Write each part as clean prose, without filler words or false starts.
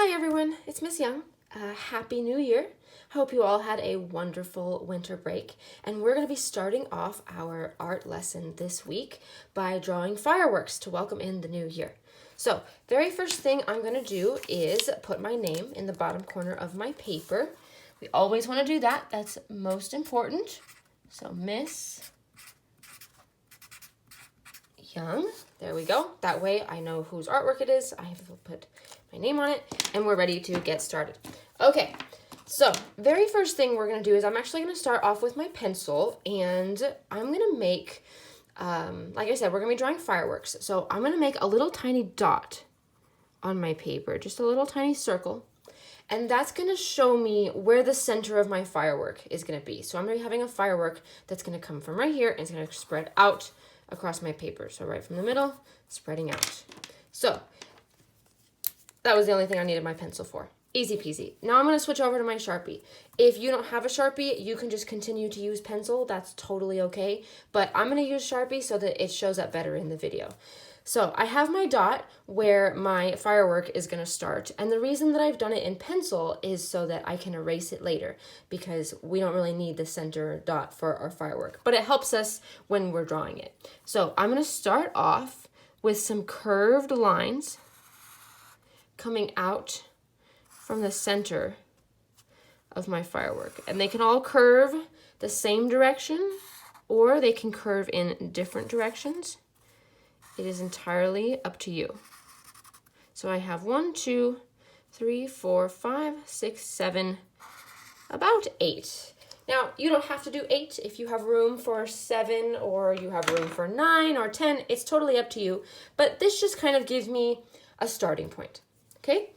Hi everyone, it's Miss Young. Happy New Year. I hope you all had a wonderful winter break, and we're going to be starting off our art lesson this week by drawing fireworks to welcome in the new year. So, very first thing I'm going to do is put my name in the bottom corner of my paper. We always want to do that. That's most important. So, Miss Young. There we go. That way I know whose artwork it is. I have to put my name on it, and we're ready to get started. Okay, so very first thing we're going to do is I'm actually going to start off with my pencil, and I'm going to make, like I said, we're going to be drawing fireworks. So I'm going to make a little tiny dot on my paper, just a little tiny circle, and that's going to show me where the center of my firework is going to be. So I'm going to be having a firework that's going to come from right here, and it's going to spread out across my paper. So right from the middle, spreading out. So that was the only thing I needed my pencil for. Easy peasy. Now I'm going to switch over to my Sharpie. If you don't have a Sharpie, you can just continue to use pencil. That's totally okay. But I'm going to use Sharpie so that it shows up better in the video. So I have my dot where my firework is going to start. And the reason that I've done it in pencil is so that I can erase it later, because we don't really need the center dot for our firework. But it helps us when we're drawing it. So I'm going to start off with some curved lines coming out from the center of my firework. And they can all curve the same direction, or they can curve in different directions. It is entirely up to you. So I have 1, 2, 3, 4, 5, 6, 7, about 8. Now, you don't have to do 8 if you have room for 7 or you have room for 9 or 10. It's totally up to you. But this just kind of gives me a starting point. Okay,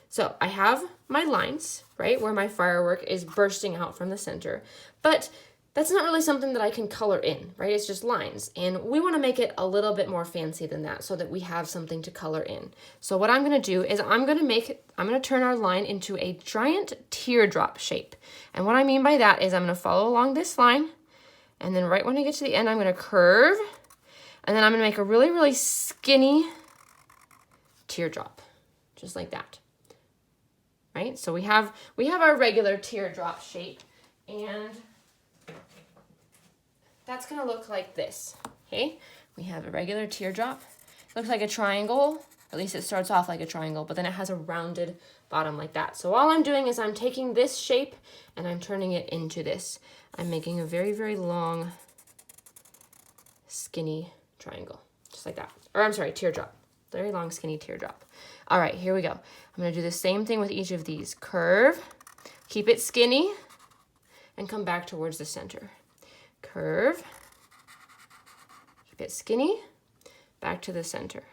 so I have my lines, right, where my firework is bursting out from the center, but that's not really something that I can color in, right? It's just lines, and we want to make it a little bit more fancy than that so that we have something to color in. So what I'm going to do is I'm going to turn our line into a giant teardrop shape. And what I mean by that is I'm going to follow along this line, and then right when I get to the end, I'm going to curve, and then I'm going to make a really, really skinny teardrop. Just like that, right? So we have our regular teardrop shape, and that's gonna look like this, okay? We have a regular teardrop. It looks like a triangle, at least it starts off like a triangle, but then it has a rounded bottom like that. So all I'm doing is I'm taking this shape and I'm turning it into this. I'm making a very, very long, skinny triangle, just like that. Or I'm sorry, teardrop. Very long, skinny teardrop. All right, here we go. I'm going to do the same thing with each of these. Curve, keep it skinny, and come back towards the center. Curve, keep it skinny, back to the center.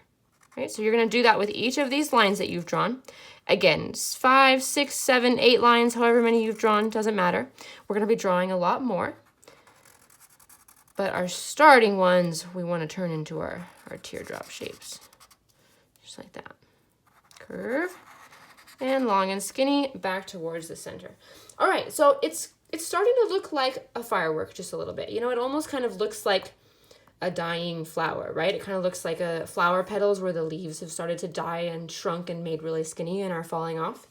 Right, so you're going to do that with each of these lines that you've drawn. Again, 5, 6, 7, 8 lines, however many you've drawn, doesn't matter. We're going to be drawing a lot more. But our starting ones, we want to turn into our teardrop shapes. Just like that. Curve, and long and skinny, back towards the center. All right, so it's starting to look like a firework just a little bit. You know, it almost kind of looks like a dying flower, right? It kind of looks like a flower petals where the leaves have started to die and shrunk and made really skinny and are falling off.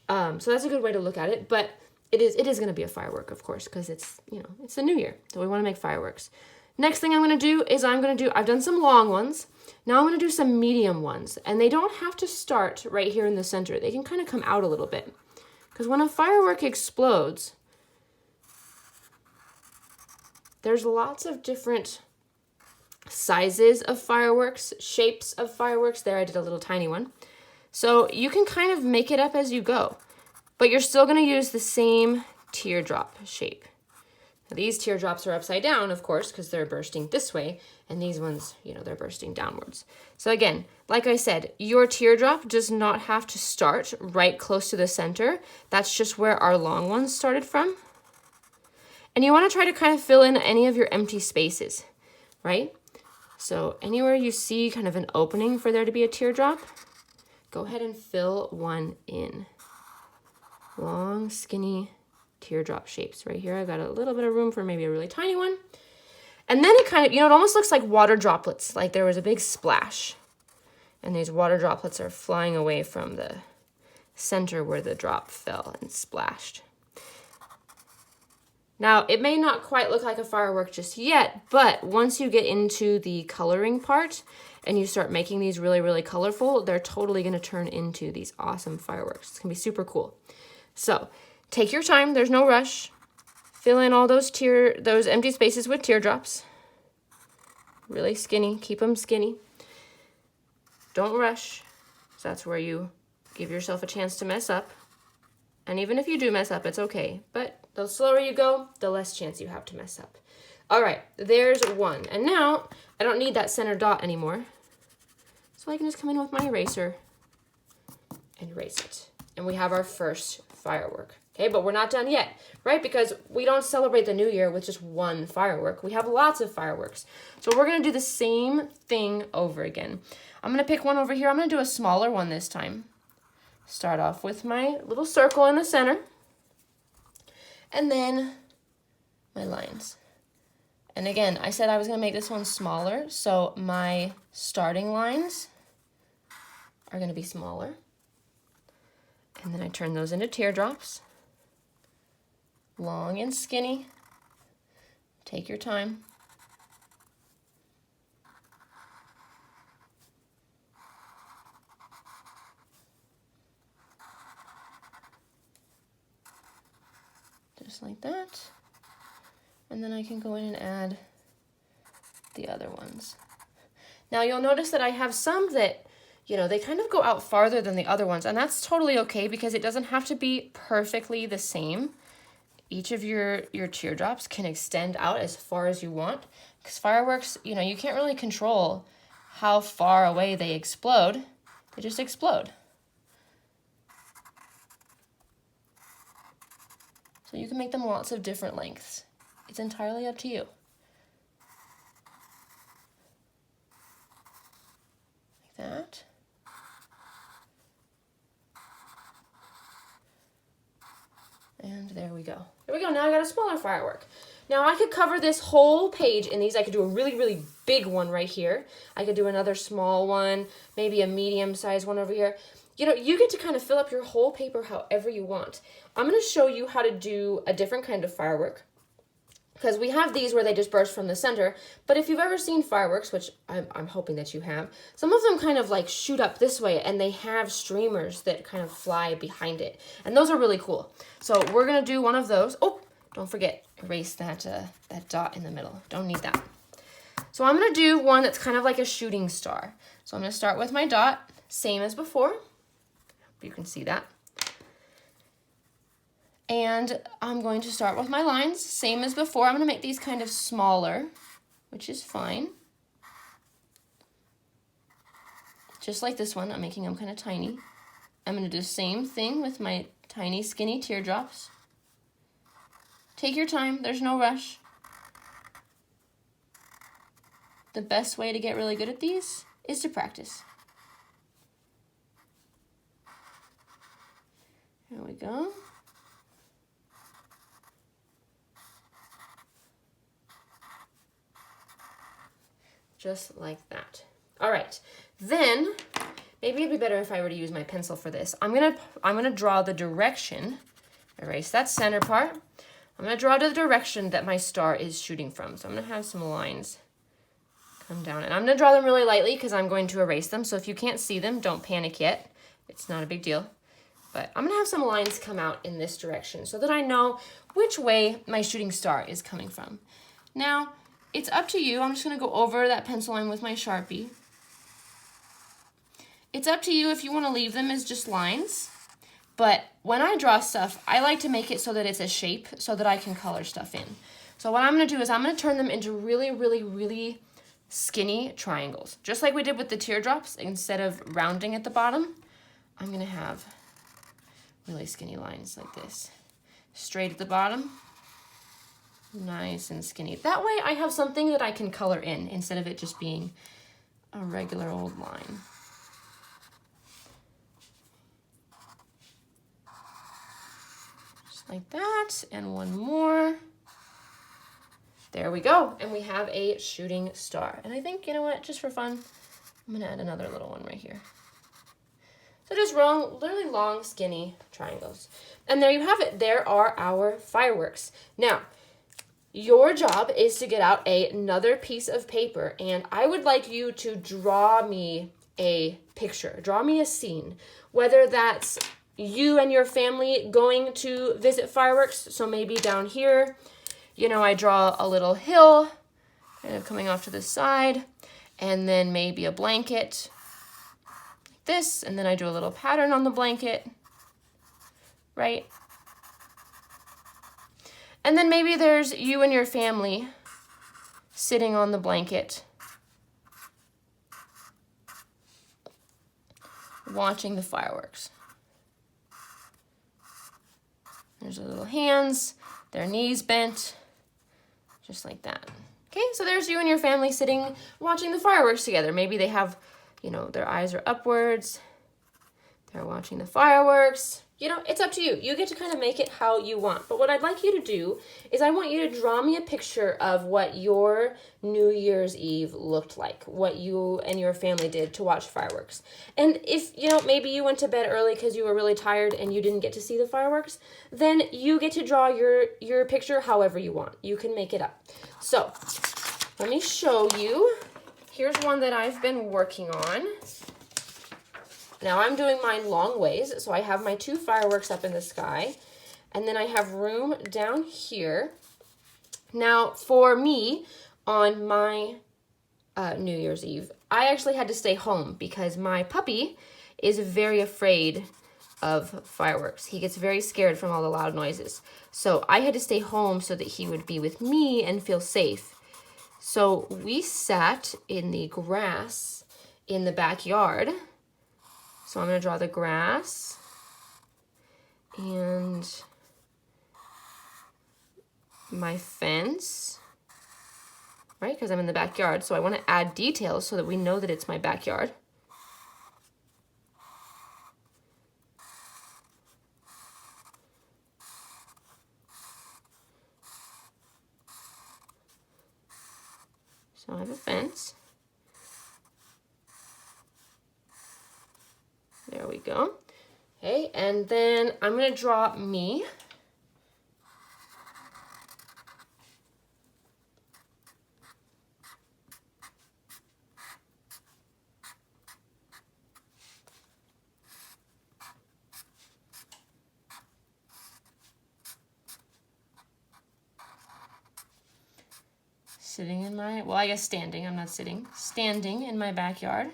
So that's a good way to look at it, but it is going to be a firework, of course, because it's, you know, it's the new year, so we want to make fireworks. Next thing I'm going to do is I've done some long ones. Now I'm going to do some medium ones, and they don't have to start right here in the center. They can kind of come out a little bit, because when a firework explodes, there's lots of different sizes of fireworks, shapes of fireworks. There, I did a little tiny one. So you can kind of make it up as you go, but you're still going to use the same teardrop shape. These teardrops are upside down, of course, because they're bursting this way, and these ones, you know, they're bursting downwards. So again, like I said, your teardrop does not have to start right close to the center. That's just where our long ones started from. And you want to try to kind of fill in any of your empty spaces, right? So anywhere you see kind of an opening for there to be a teardrop, go ahead and fill one in. Long, skinny teardrop shapes. Right here, I've got a little bit of room for maybe a really tiny one. And then it kind of, you know, it almost looks like water droplets, like there was a big splash. And these water droplets are flying away from the center where the drop fell and splashed. Now, it may not quite look like a firework just yet, but once you get into the coloring part and you start making these really, really colorful, they're totally gonna turn into these awesome fireworks. It's gonna be super cool. So, take your time, there's no rush. Fill in all those empty spaces with teardrops. Really skinny, keep them skinny. Don't rush, so that's where you give yourself a chance to mess up. And even if you do mess up, it's okay. But the slower you go, the less chance you have to mess up. All right, there's one. And now, I don't need that center dot anymore. So I can just come in with my eraser and erase it. And we have our first firework. Okay, but we're not done yet, right? Because we don't celebrate the new year with just one firework. We have lots of fireworks. So we're gonna do the same thing over again. I'm gonna pick one over here. I'm gonna do a smaller one this time. Start off with my little circle in the center. And then my lines. And again, I said I was gonna make this one smaller, so my starting lines are gonna be smaller. And then I turn those into teardrops. Long and skinny. Take your time. Just like that. And then I can go in and add the other ones. Now you'll notice that I have some that, you know, they kind of go out farther than the other ones, and that's totally okay because it doesn't have to be perfectly the same. Each of your teardrops can extend out as far as you want, because fireworks, you know, you can't really control how far away they explode. They just explode. So you can make them lots of different lengths. It's entirely up to you. Like that. And there we go. There we go, now I got a smaller firework. Now I could cover this whole page in these. I could do a really, really big one right here. I could do another small one, maybe a medium-sized one over here. You know, you get to kind of fill up your whole paper however you want. I'm gonna show you how to do a different kind of firework, because we have these where they just burst from the center, but if you've ever seen fireworks, which I'm hoping that you have, some of them kind of like shoot up this way and they have streamers that kind of fly behind it. And those are really cool. So we're gonna do one of those. Oh, don't forget, erase that dot in the middle. Don't need that. So I'm gonna do one that's kind of like a shooting star. So I'm gonna start with my dot, same as before. Hope you can see that. And I'm going to start with my lines, same as before. I'm going to make these kind of smaller, which is fine. Just like this one, I'm making them kind of tiny. I'm going to do the same thing with my tiny, skinny teardrops. Take your time, there's no rush. The best way to get really good at these is to practice. There we go. Just like that. All right, then maybe it'd be better if I were to use my pencil for this. I'm gonna draw the direction. Erase that center part. I'm gonna draw the direction that my star is shooting from. So I'm gonna have some lines come down, and I'm gonna draw them really lightly because I'm going to erase them. So if you can't see them, don't panic yet. It's not a big deal. But I'm gonna have some lines come out in this direction so that I know which way my shooting star is coming from. Now, it's up to you. I'm just gonna go over that pencil line with my Sharpie. It's up to you if you wanna leave them as just lines, but when I draw stuff, I like to make it so that it's a shape so that I can color stuff in. So what I'm gonna do is I'm gonna turn them into really, really, really skinny triangles. Just like we did with the teardrops, instead of rounding at the bottom, I'm gonna have really skinny lines like this. Straight at the bottom. Nice and skinny. That way I have something that I can color in instead of it just being a regular old line. Just like that, and one more. There we go, and we have a shooting star. And I think, you know what, just for fun, I'm gonna add another little one right here. So just literally long, skinny triangles. And there you have it. There are our fireworks. Now, your job is to get out another piece of paper, and I would like you to draw me a picture. Draw me a scene, whether that's you and your family going to visit fireworks. So maybe down here, you know, I draw a little hill kind of coming off to the side, and then maybe a blanket like this, and then I do a little pattern on the blanket, right? And then maybe there's you and your family sitting on the blanket watching the fireworks. There's their little hands, their knees bent, just like that. Okay, so there's you and your family sitting watching the fireworks together. Maybe they have, you know, their eyes are upwards. They're watching the fireworks. You know, it's up to you. You get to kind of make it how you want. But what I'd like you to do is I want you to draw me a picture of what your New Year's Eve looked like, what you and your family did to watch fireworks. And if, you know, maybe you went to bed early because you were really tired and you didn't get to see the fireworks, then you get to draw your picture however you want. You can make it up. So let me show you. Here's one that I've been working on. Now I'm doing mine long ways, so I have my 2 fireworks up in the sky, and then I have room down here. Now for me, on my New Year's Eve, I actually had to stay home because my puppy is very afraid of fireworks. He gets very scared from all the loud noises. So I had to stay home so that he would be with me and feel safe. So we sat in the grass in the backyard. So I'm going to draw the grass and my fence, right? Because I'm in the backyard. So I want to add details so that we know that it's my backyard. So I have a fence. There we go. Okay, and then I'm going to draw me. Sitting in my, well, I guess standing, I'm not sitting. Standing in my backyard.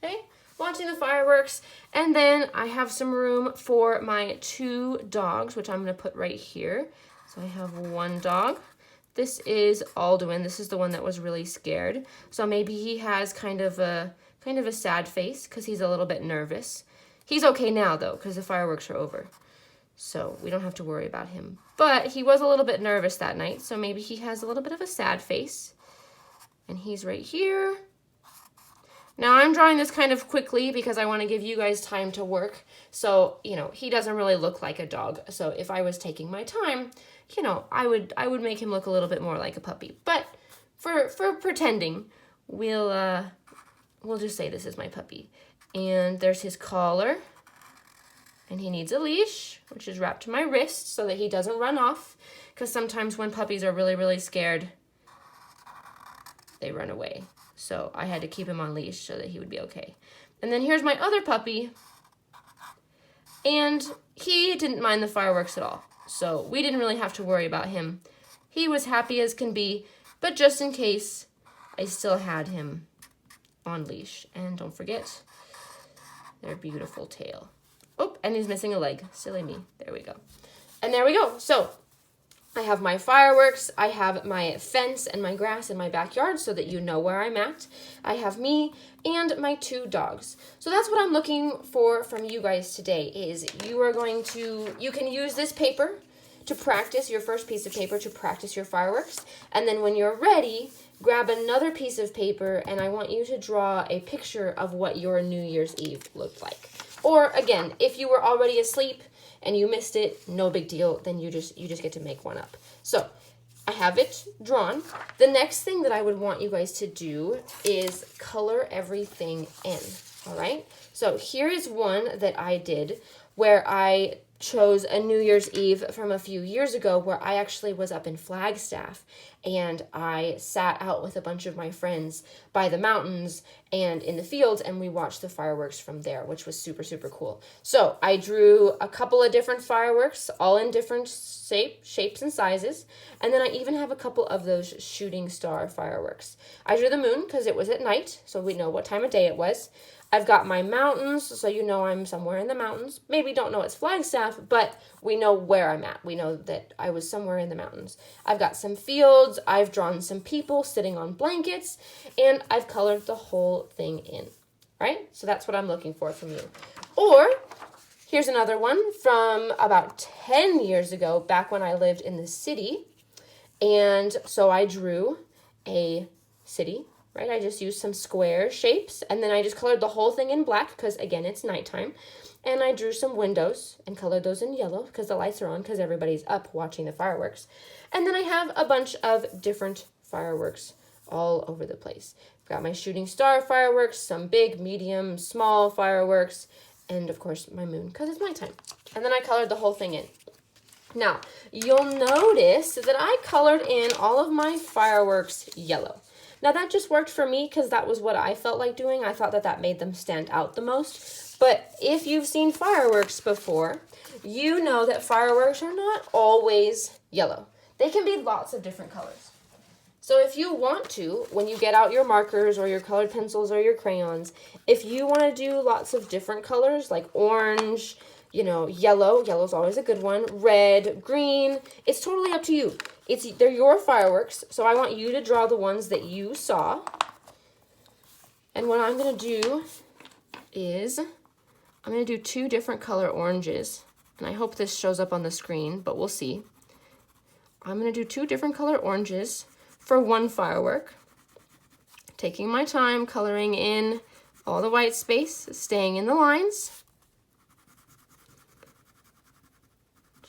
Okay, watching the fireworks, and then I have some room for my 2 dogs, which I'm going to put right here. So I have 1 dog. This is Alduin. This is the one that was really scared. So maybe he has kind of a sad face because he's a little bit nervous. He's okay now though because the fireworks are over. So we don't have to worry about him. But he was a little bit nervous that night, so maybe he has a little bit of a sad face. And he's right here. Now I'm drawing this kind of quickly because I want to give you guys time to work. So, you know, he doesn't really look like a dog. So if I was taking my time, you know, I would make him look a little bit more like a puppy. But for pretending, we'll just say this is my puppy. And there's his collar. And he needs a leash, which is wrapped to my wrist so that he doesn't run off. Because sometimes when puppies are really, really scared, they run away. So I had to keep him on leash so that he would be okay. And then here's my other puppy. And he didn't mind the fireworks at all. So we didn't really have to worry about him. He was happy as can be. But just in case, I still had him on leash. And don't forget their beautiful tail. Oh, and he's missing a leg. Silly me. There we go. And there we go. So I have my fireworks, I have my fence and my grass in my backyard so that you know where I'm at. I have me and my 2 dogs. So that's what I'm looking for from you guys today is you can use this paper to practice your first piece of paper to practice your fireworks. And then when you're ready, grab another piece of paper and I want you to draw a picture of what your New Year's Eve looked like. Or again, if you were already asleep and you missed it, no big deal, then you just get to make one up. So I have it drawn. The next thing that I would want you guys to do is color everything in, all right? So here is one that I did where I chose a New Year's Eve from a few years ago where I actually was up in Flagstaff and I sat out with a bunch of my friends by the mountains and in the fields and we watched the fireworks from there, which was super, super cool. So I drew a couple of different fireworks, all in different shapes and sizes, and then I even have a couple of those shooting star fireworks. I drew the moon because it was at night, so we know what time of day it was. I've got my mountains, so you know I'm somewhere in the mountains. Maybe don't know it's Flagstaff, but we know where I'm at. We know that I was somewhere in the mountains. I've got some fields, I've drawn some people sitting on blankets, and I've colored the whole thing in, right? So that's what I'm looking for from you. Or, here's another one from about 10 years ago, back when I lived in the city. And so I drew a city, right? I just used some square shapes and then I just colored the whole thing in black because again, it's nighttime. And I drew some windows and colored those in yellow because the lights are on because everybody's up watching the fireworks. And then I have a bunch of different fireworks all over the place. I've got my shooting star fireworks, some big, medium, small fireworks, and of course my moon because it's nighttime. And then I colored the whole thing in. Now, you'll notice that I colored in all of my fireworks yellow. Now, that just worked for me because that was what I felt like doing. I thought that that made them stand out the most. But if you've seen fireworks before, you know that fireworks are not always yellow. They can be lots of different colors. So if you want to, when you get out your markers or your colored pencils or your crayons, if you want to do lots of different colors like orange, you know, yellow's always a good one, red, green, it's totally up to you. They're your fireworks, so I want you to draw the ones that you saw. And what I'm going to do is, I'm going to do 2 different color oranges. And I hope this shows up on the screen, but we'll see. I'm going to do 2 different color oranges for one firework. Taking my time, coloring in all the white space, staying in the lines.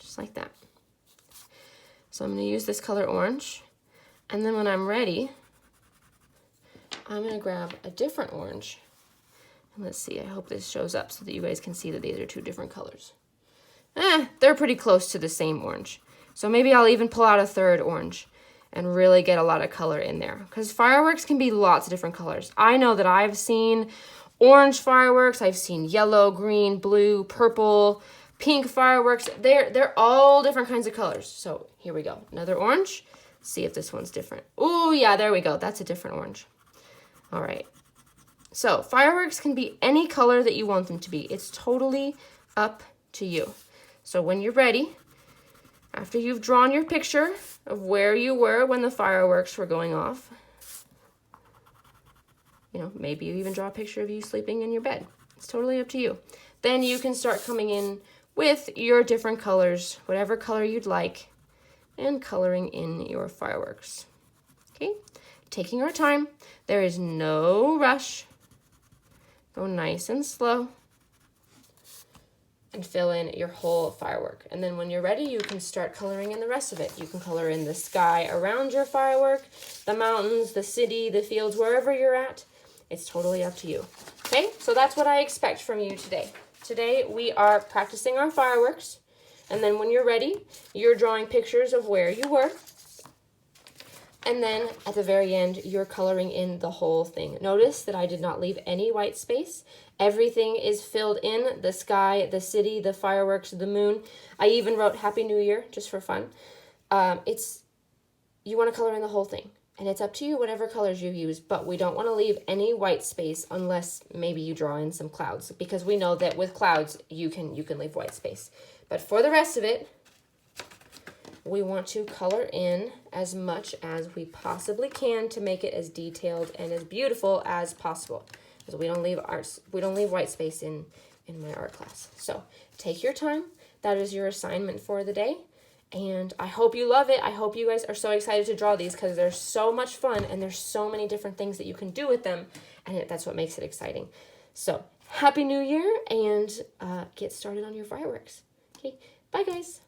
Just like that. So I'm going to use this color orange, and then when I'm ready, I'm going to grab a different orange. And let's see, I hope this shows up so that you guys can see that these are 2 different colors. They're pretty close to the same orange. So maybe I'll even pull out a third orange and really get a lot of color in there. Because fireworks can be lots of different colors. I know that I've seen orange fireworks, I've seen yellow, green, blue, purple, pink fireworks. They're all different kinds of colors. So here we go. Another orange. See if this one's different. Oh yeah, there we go. That's a different orange. All right. So fireworks can be any color that you want them to be. It's totally up to you. So when you're ready, after you've drawn your picture of where you were when the fireworks were going off, you know, maybe you even draw a picture of you sleeping in your bed. It's totally up to you. Then you can start coming in with your different colors, whatever color you'd like, and coloring in your fireworks. Okay, taking our time. There is no rush. Go nice and slow and fill in your whole firework. And then when you're ready, you can start coloring in the rest of it. You can color in the sky around your firework, the mountains, the city, the fields, wherever you're at. It's totally up to you. Okay, so that's what I expect from you today. Today we are practicing our fireworks, and then when you're ready, you're drawing pictures of where you were, and then at the very end, you're coloring in the whole thing. Notice that I did not leave any white space. Everything is filled in, the sky, the city, the fireworks, the moon. I even wrote Happy New Year just for fun. You want to color in the whole thing. And it's up to you, whatever colors you use, but we don't want to leave any white space unless maybe you draw in some clouds, because we know that with clouds, you can leave white space. But for the rest of it, we want to color in as much as we possibly can to make it as detailed and as beautiful as possible. Because we don't leave white space in my art class. So take your time. That is your assignment for the day. And I hope you love it. I hope you guys are so excited to draw these because they're so much fun and there's so many different things that you can do with them. And that's what makes it exciting. So, Happy New Year and get started on your fireworks. Okay, bye guys.